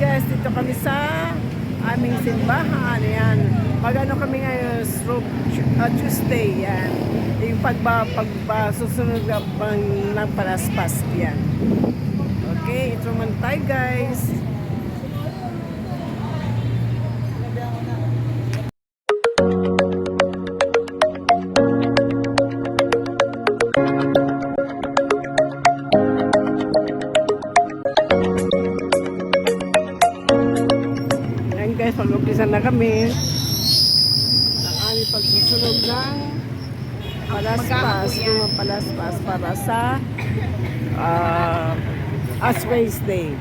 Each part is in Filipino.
guys, dito kami sa aming simbahan. Ayan. Magano kami ngayon, Tuesday. Yan. Yung susunod na ng palaspas. Yan. Okay, ito man tayo guys. Guys, pag-umpisan na kami ng aming pagsusunog ng palaspas para sa Ash Wednesday.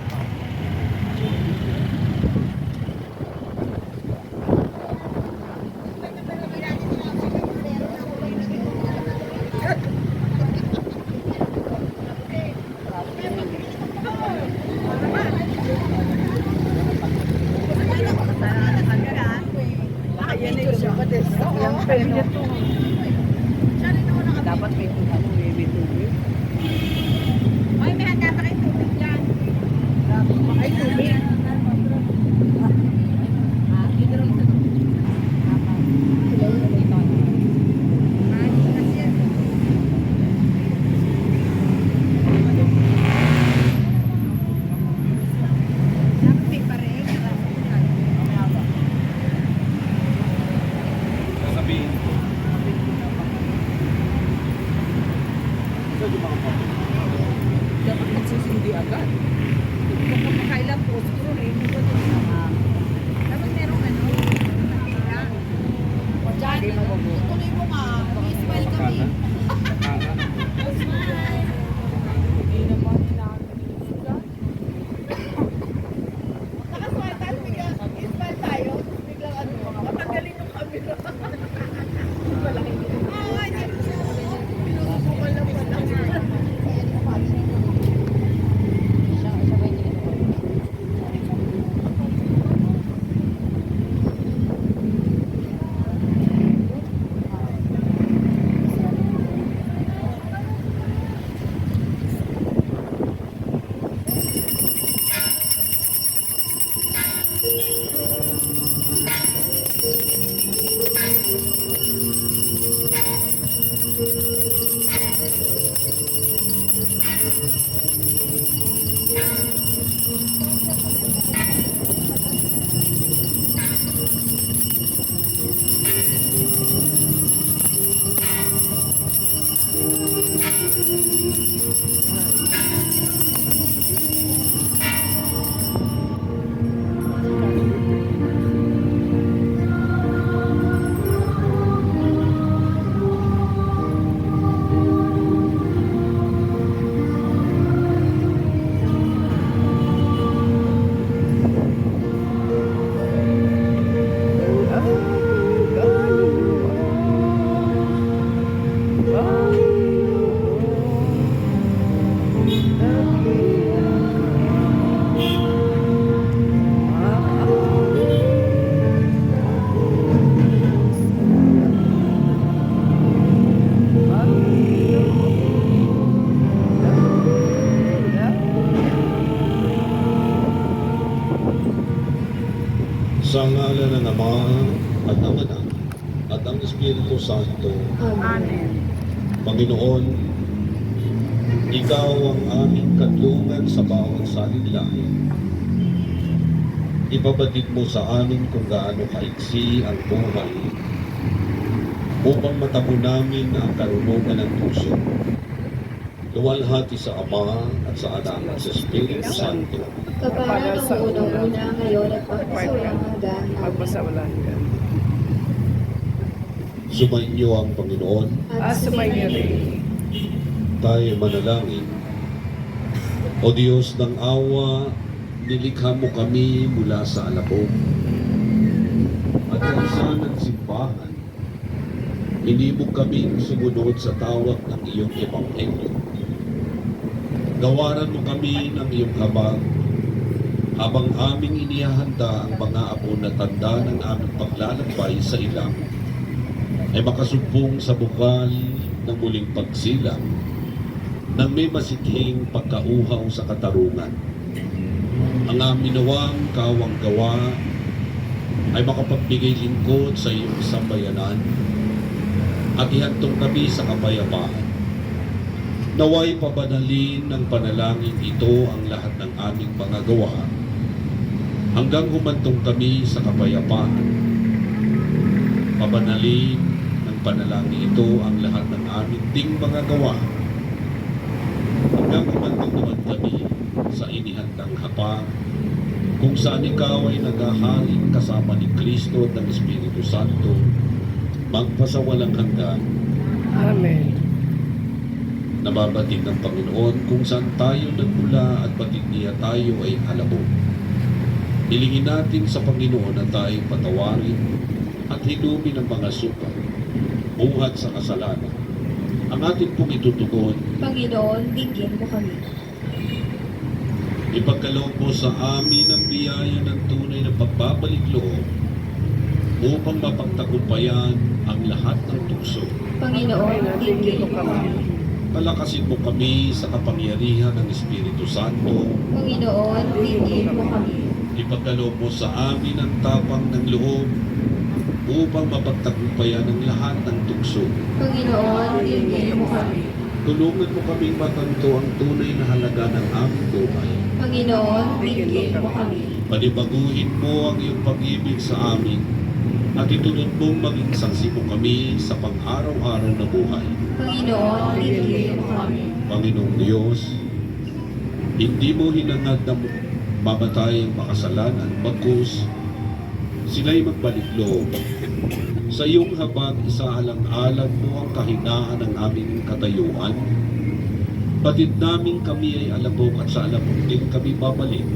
Dapat may tubig. Ay, may handa pa kayo tubig dyan. Ay, tubig. Dapat magsusindi agad. Kung makakailang postro rin, dapat merong ano. Diyan, tuloy mo nga. Smile kami. Nakaswatan, biglang smile tayo. Biglang ano, matanggalin yung camera. Malaki. Pinusubukan lang pala. Sa ngalan ng Ama at ng Anak at ng Espiritu Santo. Amen. Panginoon, Ikaw ang aming kadlungan sa bawat saliglahin. Ipabatid mo sa amin kung gaano kaiksi ang buhay upang matamo namin ang karunungan ng puso. Luwalhati sa Ama at sa Anak at sa Espiritu Santo. Kapara ng unang-una ngayon at Magpasawalan ka. Sumainyo ang Panginoon. Sumainyo rin. Tayo manalangin. O Diyos ng awa, nilikha mo kami mula sa alabok. At sa ng simbahan, hinimog kaming sumunod sa tawag ng iyong ebanghelyo. Gawaran mo kami ng iyong habag habang aming inihahanda ang mga apo na tanda ng aming paglalakbay sa ilang ay makasumpong sa bukal ng muling pagsilang nang may masikhing pagkauhaw sa katarungan. Ang amin nawang kawang gawa ay makapagbigay lingkod sa iyong sambayanan at ihantong kami sa kapayapaan. Naway pabanalin ng panalangin ito ang lahat ng aming mga gawa hanggang humantong kami sa kapayapaan. Pabanalin ng panalangin ito ang lahat ng aming ding mga gawa hanggang humantong naman kami sa inihandang hapag kung saan ikaw ay naghahalin kasama ni Kristo at ng Espiritu Santo magpasawalang hanggan. Amen. Nababatid ng Panginoon kung saan tayo nagmula at batid niya tayo ay alabok. Hilingin natin sa Panginoon na tayo patawarin at hinumin ang mga suka buhat sa kasalanan. Ang ating pong itutugon, Panginoon, bigyan mo kami. ipagkaloob mo sa amin ang biyaya ng tunay na pagbabalik loob upang mapagtagumpayan ang lahat ng tukso. Panginoon, bigyan mo kami. Palakasin mo kami sa kapangyarihan ng Espiritu Santo. Panginoon, bigyan mo kami. Ipagkaloob mo sa amin ang tapang ng loob upang mapagtagumpayan ang lahat ng tukso. Panginoon, bigyan mo kami. Tulungan mo kaming matanto ang tunay na halaga ng aming buhay. Panginoon, bigyan mo kami. Panibaguhin mo ang iyong pag-ibig sa amin at itulot mong maging saksi mo kami sa pang-araw-araw na buhay. Panginoon, bigyan mo kami. Panginoong Diyos, hindi mo hinangad na mamatay ang makasalanan, bagkus sila'y magbalik loob. Sa iyong habag, isaalang-alang mo ang kahinaan ng aming katayuan. Batid namin kami ay alabok at sa alabok din kami babalik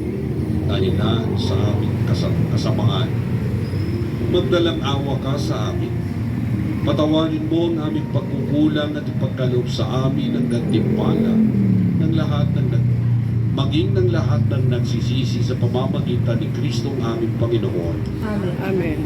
dahilan sa aming kasamaan. Magdalang awa ka sa amin. Patawarin mo ang aming pagkukulang at ipagkaloob sa amin ang gantimpala ng lahat ng maging ng lahat ng nagsisisi sa pamamagitan ni Kristong aming Panginoon. Amen. Amen.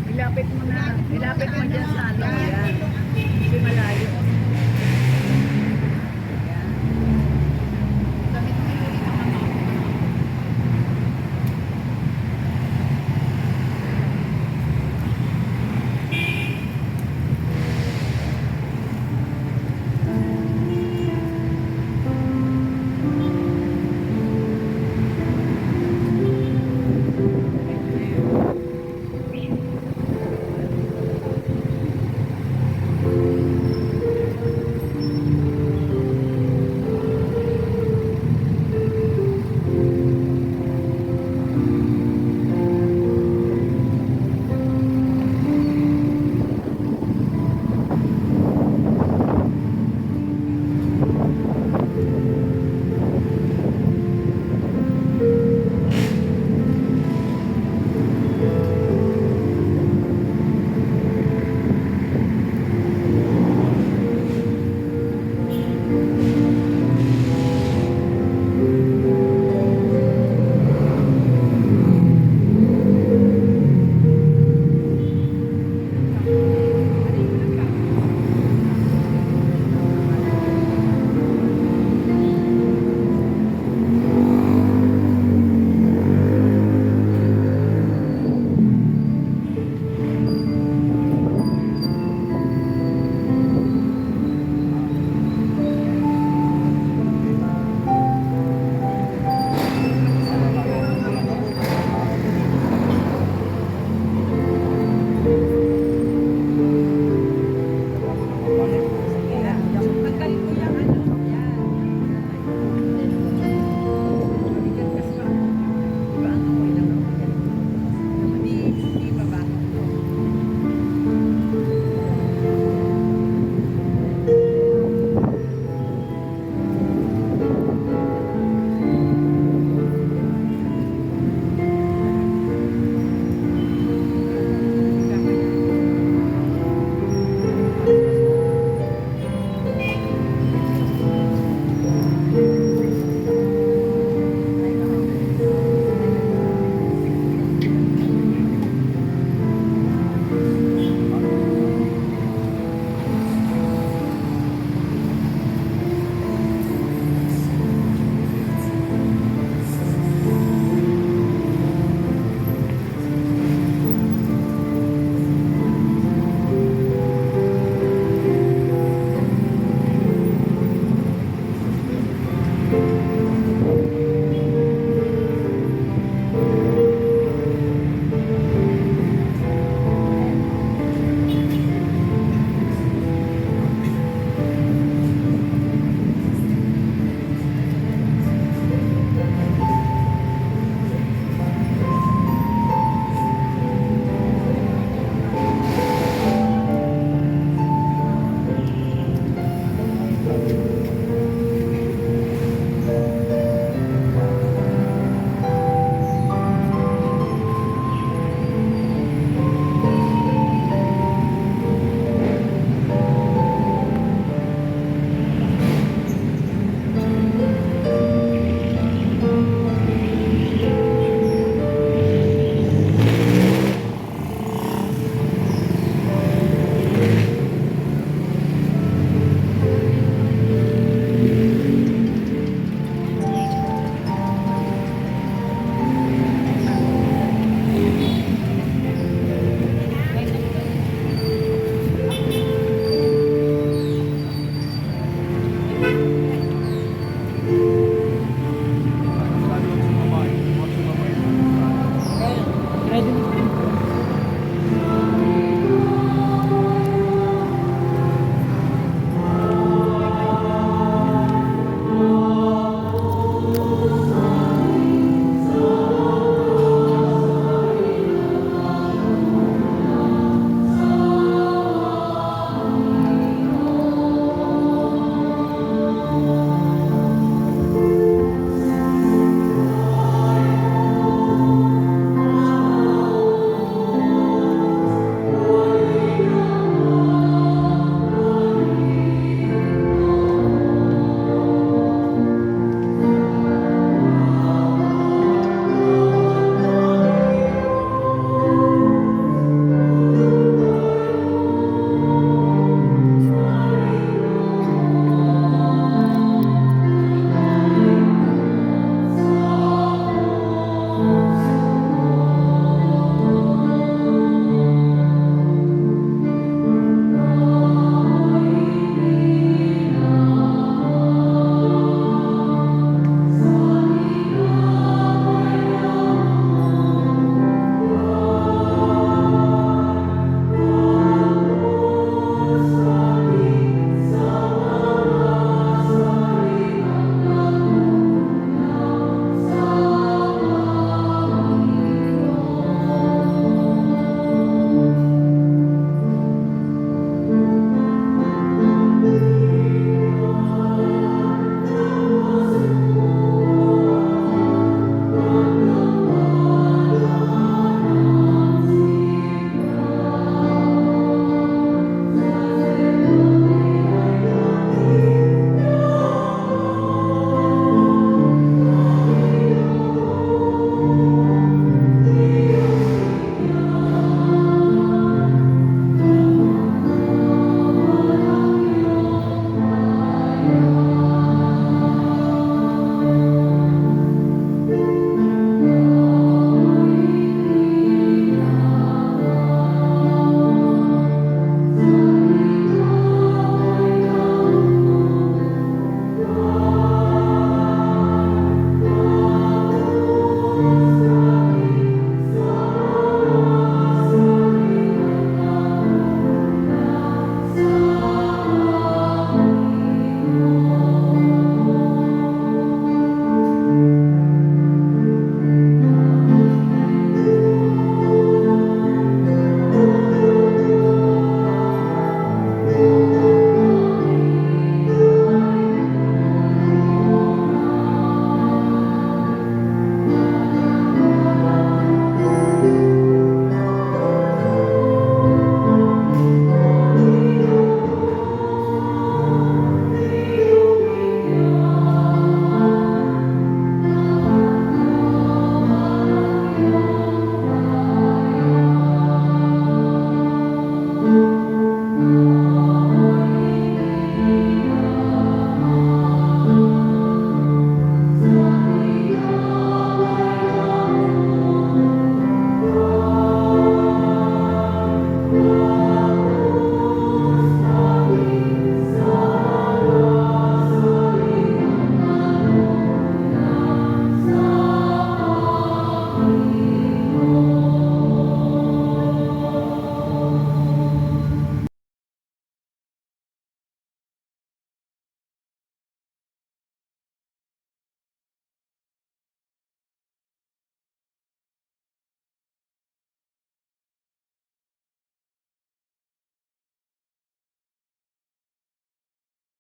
Ilapit mo na. Ilapit mo dyan sa ano yan.